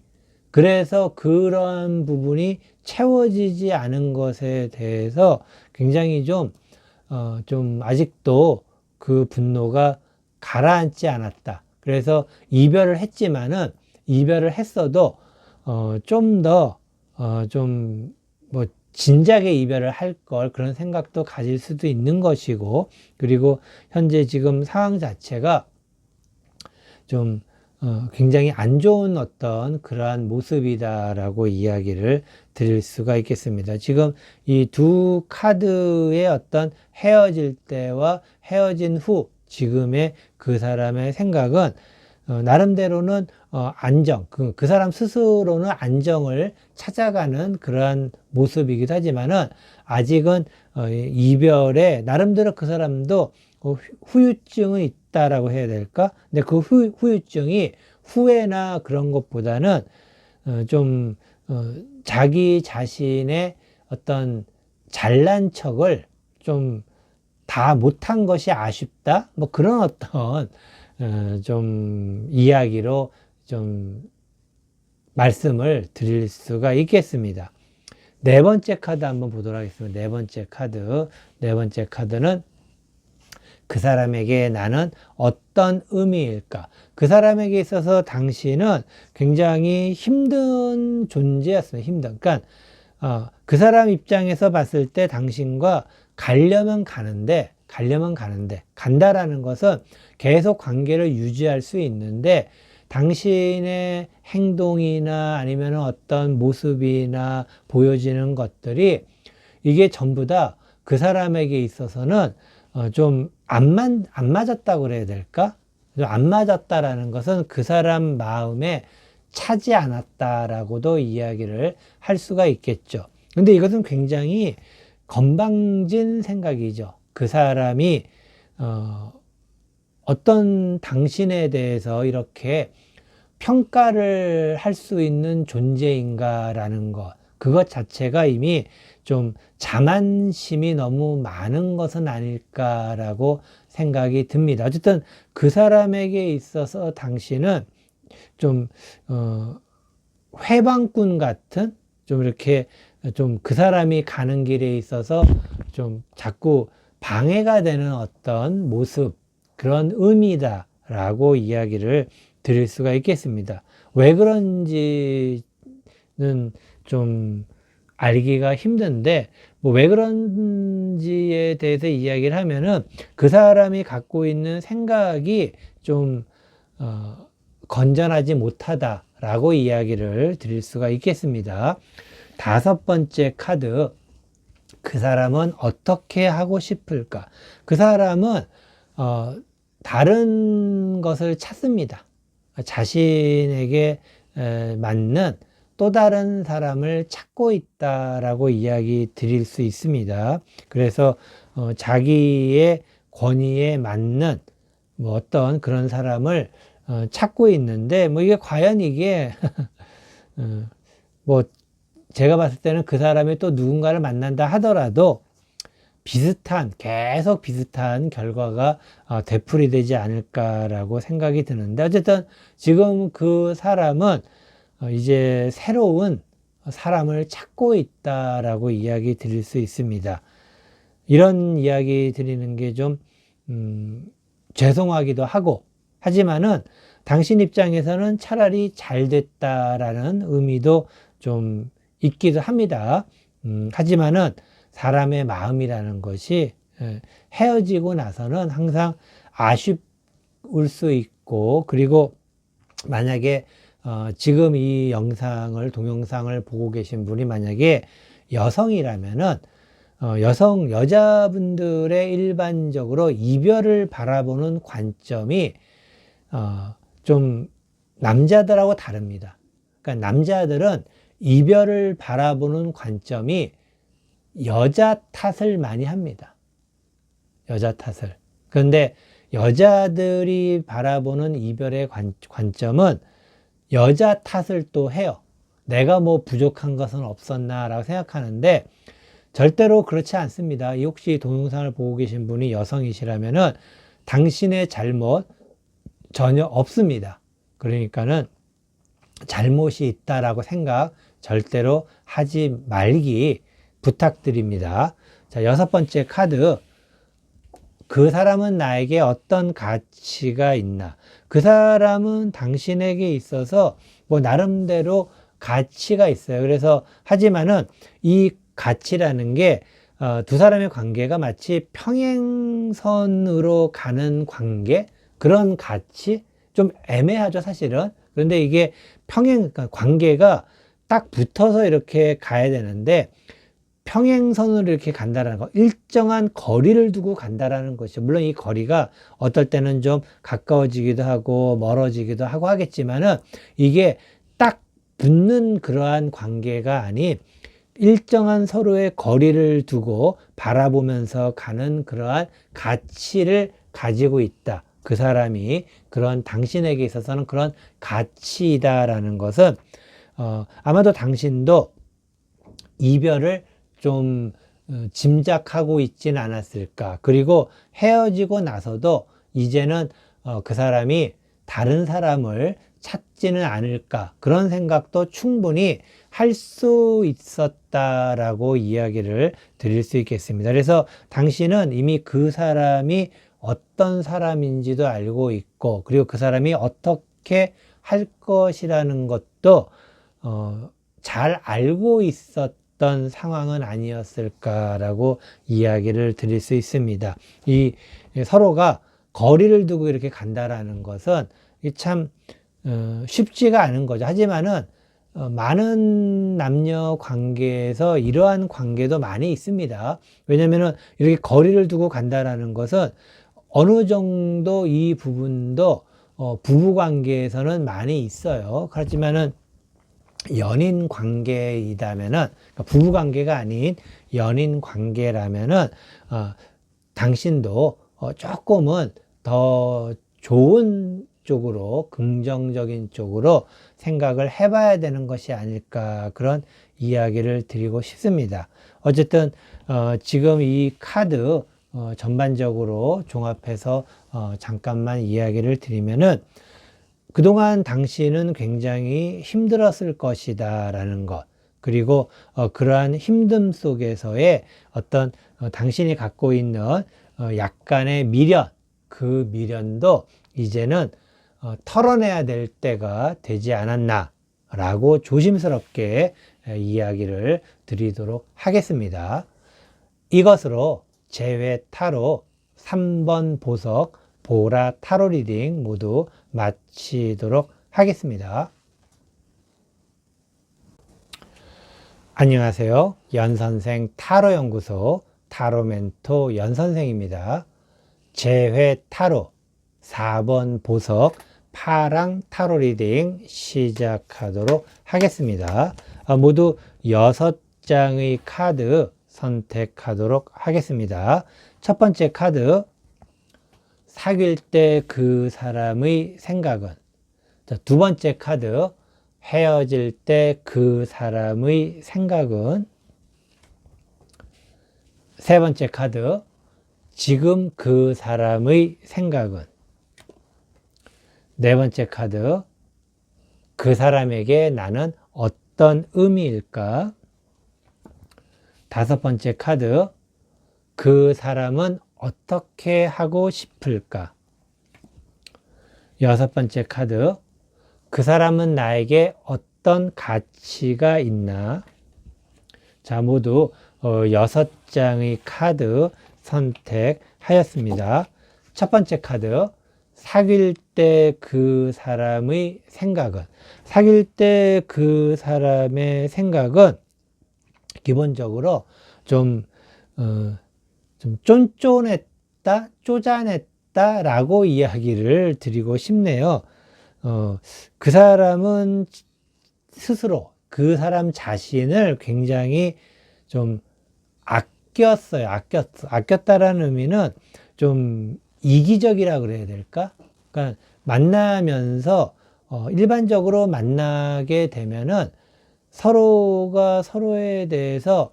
그래서 그런 부분이 채워지지 않은 것에 대해서 굉장히 좀 아직도 그 분노가 가라앉지 않았다. 그래서 이별을 했지만은, 이별을 했어도 좀 더 뭐 진작에 이별을 할 걸, 그런 생각도 가질 수도 있는 것이고, 그리고 현재 지금 상황 자체가 좀 굉장히 안 좋은 어떤 그러한 모습이다라고 이야기를 드릴 수가 있겠습니다. 지금 이 두 카드의 어떤 헤어질 때와 헤어진 후 지금의 그 사람의 생각은 나름대로는 안정, 그 사람 스스로는 안정을 찾아가는 그러한 모습이기도 하지만은, 아직은 이별에 나름대로 그 사람도 후유증은 있다라고 해야 될까? 근데 그 후유증이 후회나 그런 것보다는 자기 자신의 어떤 잘난 척을 좀 다 못한 것이 아쉽다, 뭐 그런 어떤 좀 이야기로 좀 말씀을 드릴 수가 있겠습니다. 네 번째 카드 한번 보도록 하겠습니다. 네 번째 카드. 네 번째 카드는 그 사람에게 나는 어떤 의미일까? 그 사람에게 있어서 당신은 굉장히 힘든 존재였습니다. 힘든. 그러니까 그 사람 입장에서 봤을 때 당신과 가려면 가는데, 간다라는 것은 계속 관계를 유지할 수 있는데, 당신의 행동이나 아니면 어떤 모습이나 보여지는 것들이, 이게 전부 다 그 사람에게 있어서는 좀 안 맞았다고 그래야 될까? 안 맞았다라는 것은 그 사람 마음에 차지 않았다라고도 이야기를 할 수가 있겠죠. 근데 이것은 굉장히 건방진 생각이죠. 그 사람이 어떤 당신에 대해서 이렇게 평가를 할 수 있는 존재인가라는 것, 그것 자체가 이미 좀 자만심이 너무 많은 것은 아닐까라고 생각이 듭니다. 어쨌든 그 사람에게 있어서 당신은 좀 회방꾼 같은, 좀 이렇게 좀 그 사람이 가는 길에 있어서 좀 자꾸 방해가 되는 어떤 모습, 그런 의미다라고 이야기를 드릴 수가 있겠습니다. 왜 그런지는 좀 알기가 힘든데, 뭐 왜 그런지에 대해서 이야기를 하면은 그 사람이 갖고 있는 생각이 좀 건전하지 못하다라고 이야기를 드릴 수가 있겠습니다. 다섯 번째 카드, 그 사람은 어떻게 하고 싶을까? 그 사람은 다른 것을 찾습니다. 자신에게 맞는 또 다른 사람을 찾고 있다라고 이야기 드릴 수 있습니다. 그래서 자기의 권위에 맞는 뭐 어떤 그런 사람을 찾고 있는데, 뭐 이게 과연 이게 뭐 제가 봤을 때는 그 사람이 또 누군가를 만난다 하더라도 계속 비슷한 결과가 되풀이되지 않을까라고 생각이 드는데, 어쨌든 지금 그 사람은 이제 새로운 사람을 찾고 있다라고 이야기 드릴 수 있습니다. 이런 이야기 드리는 게 좀 죄송하기도 하고, 하지만은 당신 입장에서는 차라리 잘 됐다라는 의미도 좀 있기도 합니다. 하지만은 사람의 마음이라는 것이 헤어지고 나서는 항상 아쉬울 수 있고, 그리고 만약에 지금 이 동영상을 보고 계신 분이 만약에 여성이라면은 여자분들의 일반적으로 이별을 바라보는 관점이 좀 남자들하고 다릅니다. 그러니까 남자들은 이별을 바라보는 관점이 여자 탓을 많이 합니다. 여자 탓을. 그런데 여자들이 바라보는 이별의 관점은 여자 탓을 또 해요. 내가 뭐 부족한 것은 없었나 라고 생각하는데, 절대로 그렇지 않습니다. 혹시 동영상을 보고 계신 분이 여성이시라면은 당신의 잘못 전혀 없습니다. 그러니까는 잘못이 있다라고 생각 절대로 하지 말기 부탁드립니다. 자, 6번째 카드. 그 사람은 나에게 어떤 가치가 있나? 그 사람은 당신에게 있어서 뭐 나름대로 가치가 있어요. 그래서 하지만은 이 가치라는 게 두 사람의 관계가 마치 평행선으로 가는 관계, 그런 가치 좀 애매하죠, 사실은. 그런데 이게 관계가 딱 붙어서 이렇게 가야 되는데, 평행선으로 이렇게 간다라는 거, 일정한 거리를 두고 간다라는 것이죠. 물론 이 거리가 어떨 때는 좀 가까워지기도 하고 멀어지기도 하고 하겠지만은, 이게 딱 붙는 그러한 관계가 아닌 일정한 서로의 거리를 두고 바라보면서 가는 그러한 가치를 가지고 있다. 그 사람이 그런 당신에게 있어서는 그런 가치이다라는 것은 아마도 당신도 이별을 좀 짐작하고 있진 않았을까. 그리고 헤어지고 나서도 이제는 그 사람이 다른 사람을 찾지는 않을까. 그런 생각도 충분히 할 수 있었다라고 이야기를 드릴 수 있겠습니다. 그래서 당신은 이미 그 사람이 어떤 사람인지도 알고 있고, 그리고 그 사람이 어떻게 할 것이라는 것도 잘 알고 있었던 상황은 아니었을까라고 이야기를 드릴 수 있습니다. 이 서로가 거리를 두고 이렇게 간다라는 것은 참 쉽지가 않은 거죠. 하지만은 많은 남녀 관계에서 이러한 관계도 많이 있습니다. 왜냐면은 이렇게 거리를 두고 간다라는 것은 어느 정도 이 부분도 부부 관계에서는 많이 있어요. 그렇지만은 연인 관계이다면은, 그러니까 부부 관계가 아닌 연인 관계라면은 당신도 조금은 더 좋은 쪽으로, 긍정적인 쪽으로 생각을 해봐야 되는 것이 아닐까, 그런 이야기를 드리고 싶습니다. 어쨌든 지금 이 카드 전반적으로 종합해서 잠깐만 이야기를 드리면은, 그동안 당신은 굉장히 힘들었을 것이다 라는 것, 그리고 그러한 힘듦 속에서의 어떤 당신이 갖고 있는 약간의 미련, 그 미련도 이제는 털어내야 될 때가 되지 않았나 라고 조심스럽게 이야기를 드리도록 하겠습니다. 이것으로 재회 타로 3번 보석 보라 타로 리딩 모두 마치도록 하겠습니다. 안녕하세요. 연선생 타로연구소 타로멘토 연선생입니다. 재회 타로 4번 보석 파랑 타로 리딩 시작하도록 하겠습니다. 모두 6장의 카드 선택하도록 하겠습니다. 첫 번째 카드, 사귈 때 그 사람의 생각은. 두 번째 카드, 헤어질 때 그 사람의 생각은. 세 번째 카드, 지금 그 사람의 생각은. 네 번째 카드, 그 사람에게 나는 어떤 의미일까? 다섯 번째 카드, 그 사람은 어떻게 하고 싶을까? 여섯 번째 카드, 그 사람은 나에게 어떤 가치가 있나? 자, 모두 6장의 카드 선택하였습니다. 첫 번째 카드, 사귈 때 그 사람의 생각은. 사귈 때 그 사람의 생각은 기본적으로 좀 쫀쫀했다, 쪼잔했다 라고 이야기를 드리고 싶네요. 그 사람은 스스로 그 사람 자신을 굉장히 좀 아꼈어요. 아꼈다라는 의미는 좀 이기적이라 그래야 될까? 그러니까 만나면서 일반적으로 만나게 되면은 서로가 서로에 대해서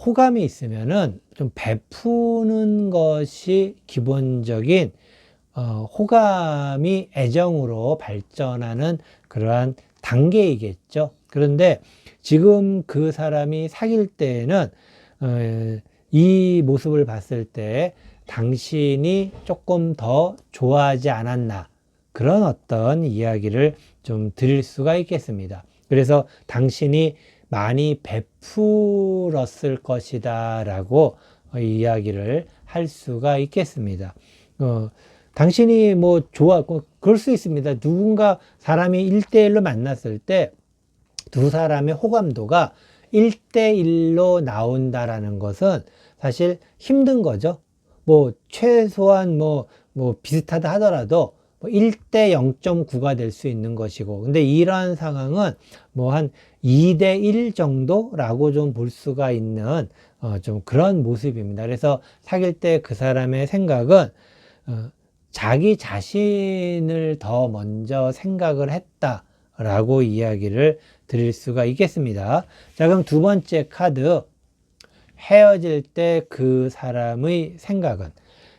호감이 있으면은 좀 베푸는 것이 기본적인 호감이 애정으로 발전하는 그러한 단계이겠죠. 그런데 지금 그 사람이 사귈 때에는 이 모습을 봤을 때 당신이 조금 더 좋아하지 않았나, 그런 어떤 이야기를 좀 드릴 수가 있겠습니다. 그래서 당신이 많이 베풀었을 것이다 라고 이야기를 할 수가 있겠습니다. 당신이 뭐 그럴 수 있습니다. 누군가 사람이 1대1로 만났을 때 두 사람의 호감도가 1대1로 나온다라는 것은 사실 힘든 거죠. 뭐 최소한 뭐 비슷하다 하더라도 1대 0.9가 될 수 있는 것이고, 근데 이러한 상황은 뭐 한 2대1 정도라고 좀 볼 수가 있는 좀 그런 모습입니다. 그래서 사귈 때 그 사람의 생각은 자기 자신을 더 먼저 생각을 했다라고 이야기를 드릴 수가 있겠습니다. 자, 그럼 두 번째 카드, 헤어질 때 그 사람의 생각은.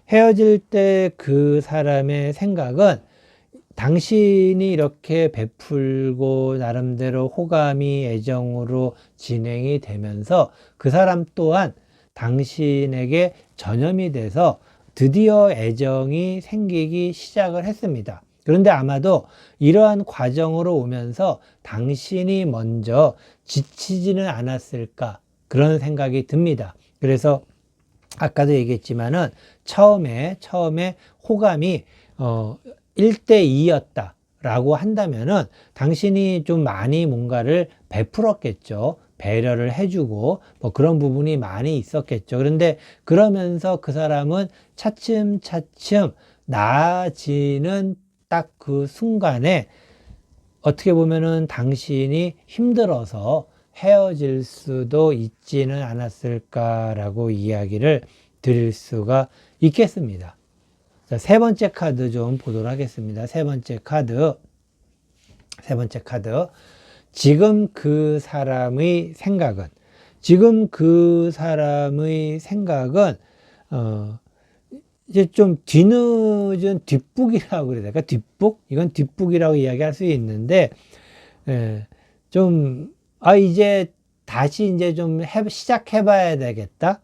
헤어질 때 그 사람의 생각은 당신이 이렇게 베풀고 나름대로 호감이 애정으로 진행이 되면서 그 사람 또한 당신에게 전염이 돼서 드디어 애정이 생기기 시작을 했습니다. 그런데 아마도 이러한 과정으로 오면서 당신이 먼저 지치지는 않았을까, 그런 생각이 듭니다. 그래서 아까도 얘기했지만은 처음에 호감이 1대2였다 라고 한다면은 당신이 좀 많이 뭔가를 베풀었겠죠. 배려를 해주고 뭐 그런 부분이 많이 있었겠죠. 그런데 그러면서 그 사람은 차츰 나아지는 딱 그 순간에 어떻게 보면은 당신이 힘들어서 헤어질 수도 있지는 않았을까라고 이야기를 드릴 수가 있겠습니다. 자, 세 번째 카드 좀 보도록 하겠습니다. 세 번째 카드. 지금 그 사람의 생각은. 지금 그 사람의 생각은, 이제 좀 뒤늦은 뒷북이라고 그래야 될까? 뒷북? 이건 뒷북이라고 이야기할 수 있는데, 이제 다시 이제 좀 시작해봐야 되겠다?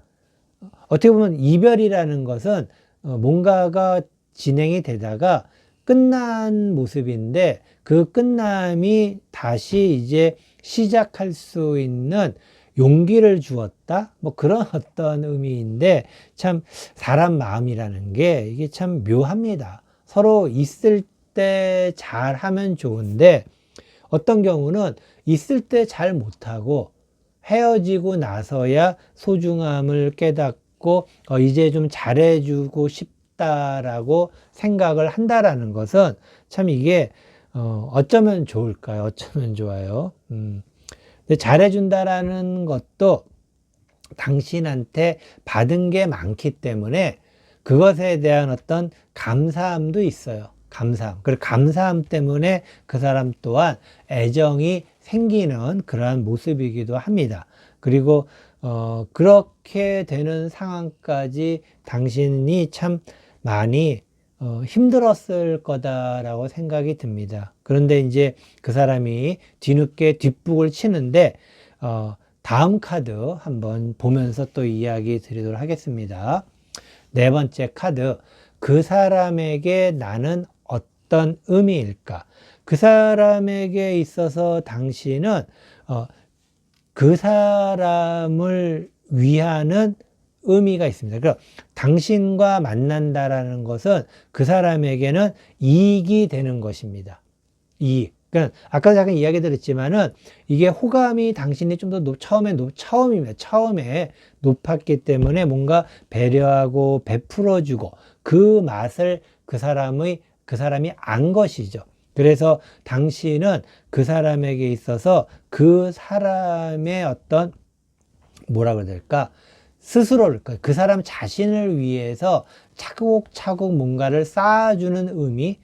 어떻게 보면 이별이라는 것은 뭔가가 진행이 되다가 끝난 모습인데 그 끝남이 다시 이제 시작할 수 있는 용기를 주었다? 뭐 그런 어떤 의미인데, 참 사람 마음이라는 게 이게 참 묘합니다. 서로 있을 때 잘 하면 좋은데 어떤 경우는 있을 때 잘 못하고 헤어지고 나서야 소중함을 깨닫고 이제 좀 잘해주고 싶다라고 생각을 한다라는 것은 참 이게 어쩌면 좋을까요? 어쩌면 좋아요. 근데 잘해준다라는 것도 당신한테 받은 게 많기 때문에 그것에 대한 어떤 감사함도 있어요. 감사함. 그리고 감사함 때문에 그 사람 또한 애정이 생기는 그러한 모습이기도 합니다. 그리고 그렇게 되는 상황까지 당신이 참 많이 힘들었을 거다라고 생각이 듭니다. 그런데 이제 그 사람이 뒤늦게 뒷북을 치는데 다음 카드 한번 보면서 또 이야기 드리도록 하겠습니다. 네 번째 카드, 그 사람에게 나는 어떤 의미일까? 그 사람에게 있어서 당신은 그 사람을 위하는 의미가 있습니다. 그러니까 당신과 만난다라는 것은 그 사람에게는 이익이 되는 것입니다. 이익. 그러니까 아까 잠깐 이야기 드렸지만은 이게 호감이 당신이 좀 더 처음에 높았기 때문에 뭔가 배려하고 베풀어주고 그 맛을 그 사람이 안 것이죠. 그래서 당신은 그 사람에게 있어서 그 사람의 어떤 뭐라 그래야 될까? 스스로를, 그 사람 자신을 위해서 차곡차곡 뭔가를 쌓아주는 의미,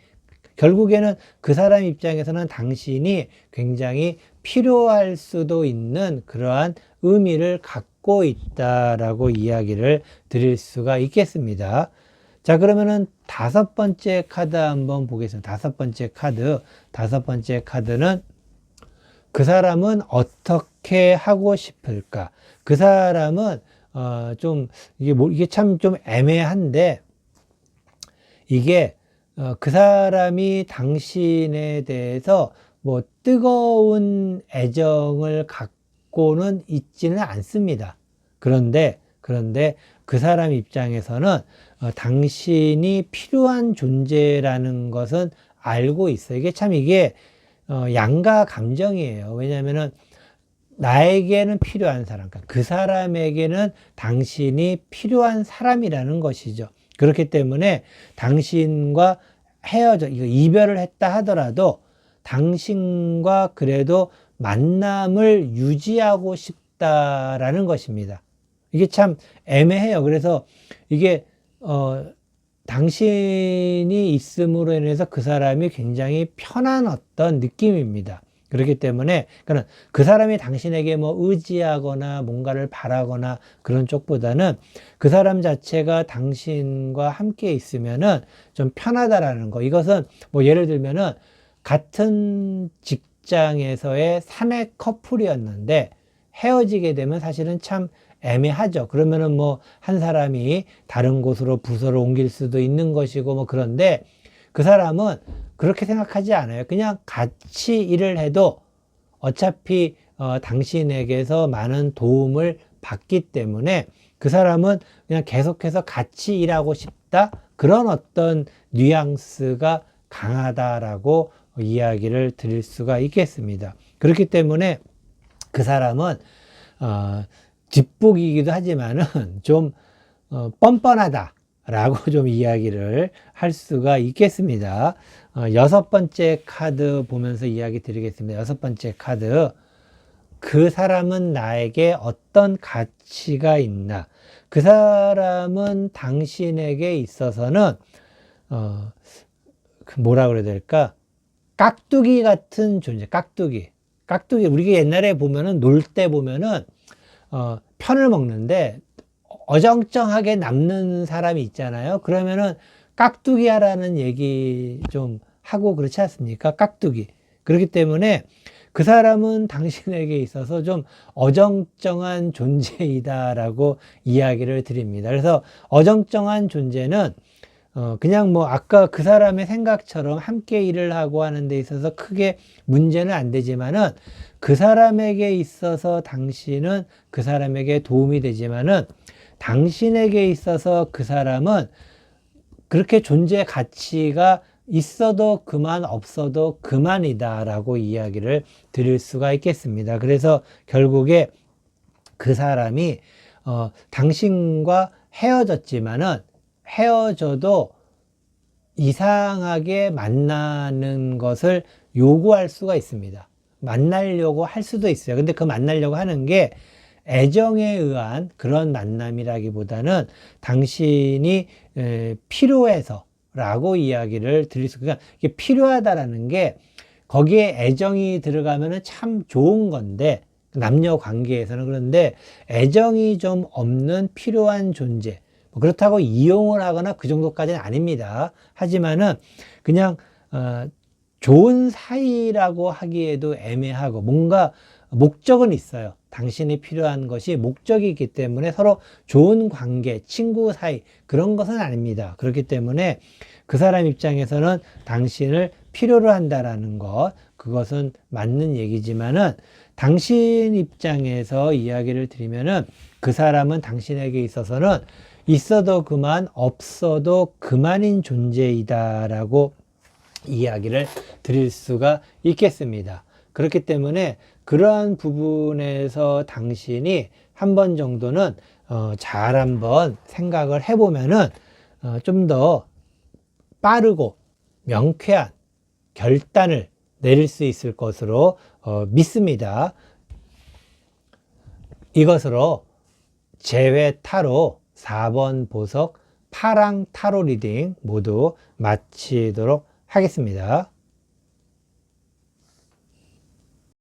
결국에는 그 사람 입장에서는 당신이 굉장히 필요할 수도 있는 그러한 의미를 갖고 있다라고 이야기를 드릴 수가 있겠습니다. 자, 그러면은 다섯 번째 카드 한번 보겠습니다. 다섯 번째 카드는 그 사람은 어떻게 하고 싶을까? 그 사람은 이게 참 좀 애매한데, 이게 그 사람이 당신에 대해서 뭐 뜨거운 애정을 갖고는 있지는 않습니다. 그런데 그 사람 입장에서는 당신이 필요한 존재라는 것은 알고 있어요. 이게 양가 감정이에요. 왜냐하면은 나에게는 필요한 사람, 그 사람에게는 당신이 필요한 사람이라는 것이죠. 그렇기 때문에 당신과 이별을 했다 하더라도 당신과 그래도 만남을 유지하고 싶다라는 것입니다. 이게 참 애매해요. 그래서 이게 당신이 있음으로 인해서 그 사람이 굉장히 편한 어떤 느낌입니다. 그렇기 때문에 그 사람이 당신에게 뭐 의지하거나 뭔가를 바라거나 그런 쪽보다는 그 사람 자체가 당신과 함께 있으면은 좀 편하다라는 거. 이것은 뭐 예를 들면은 같은 직장에서의 사내 커플이었는데 헤어지게 되면 사실은 참 애매하죠. 그러면은 뭐 한 사람이 다른 곳으로 부서를 옮길 수도 있는 것이고 뭐 그런데 그 사람은 그렇게 생각하지 않아요. 그냥 같이 일을 해도 어차피 당신에게서 많은 도움을 받기 때문에 그 사람은 그냥 계속해서 같이 일하고 싶다. 그런 어떤 뉘앙스가 강하다라고 이야기를 드릴 수가 있겠습니다. 그렇기 때문에 그 사람은 뒷북이기도 하지만은 좀 뻔뻔하다라고 좀 이야기를 할 수가 있겠습니다. 여섯 번째 카드 보면서 이야기 드리겠습니다. 여섯 번째 카드. 그 사람은 나에게 어떤 가치가 있나? 그 사람은 당신에게 있어서는 뭐라 그래야 될까? 깍두기 같은 존재. 깍두기. 우리가 옛날에 보면은 놀 때 보면은 편을 먹는데 어정쩡하게 남는 사람이 있잖아요. 그러면은 깍두기야라는 얘기 좀 하고 그렇지 않습니까? 깍두기. 그렇기 때문에 그 사람은 당신에게 있어서 좀 어정쩡한 존재이다라고 이야기를 드립니다. 그래서 어정쩡한 존재는 그냥 뭐 아까 그 사람의 생각처럼 함께 일을 하고 하는 데 있어서 크게 문제는 안 되지만은 그 사람에게 있어서 당신은 그 사람에게 도움이 되지만은 당신에게 있어서 그 사람은 그렇게 존재 가치가 있어도 그만 없어도 그만이다라고 이야기를 드릴 수가 있겠습니다. 그래서 결국에 그 사람이 당신과 헤어졌지만은 헤어져도 이상하게 만나는 것을 요구할 수가 있습니다. 만나려고 할 수도 있어요. 근데 그 만나려고 하는 게 애정에 의한 그런 만남이라기보다는 당신이 필요해서 라고 이야기를 드릴 수, 그러니까 이게 필요하다라는 게 거기에 애정이 들어가면은 참 좋은 건데, 남녀 관계에서는. 그런데 애정이 좀 없는 필요한 존재, 뭐 그렇다고 이용을 하거나 그 정도까지는 아닙니다. 하지만은 그냥 좋은 사이라고 하기에도 애매하고 뭔가 목적은 있어요. 당신이 필요한 것이 목적이 있기 때문에 서로 좋은 관계, 친구 사이 그런 것은 아닙니다. 그렇기 때문에 그 사람 입장에서는 당신을 필요로 한다라는 것, 그것은 맞는 얘기지만은 당신 입장에서 이야기를 드리면은 그 사람은 당신에게 있어서는 있어도 그만, 없어도 그만인 존재이다라고 이야기를 드릴 수가 있겠습니다. 그렇기 때문에 그러한 부분에서 당신이 한 번 정도는 잘 한번 생각을 해보면은 좀 더 빠르고 명쾌한 결단을 내릴 수 있을 것으로 믿습니다. 이것으로 재회 타로 4번 보석 파랑 타로 리딩 모두 마치도록 하겠습니다.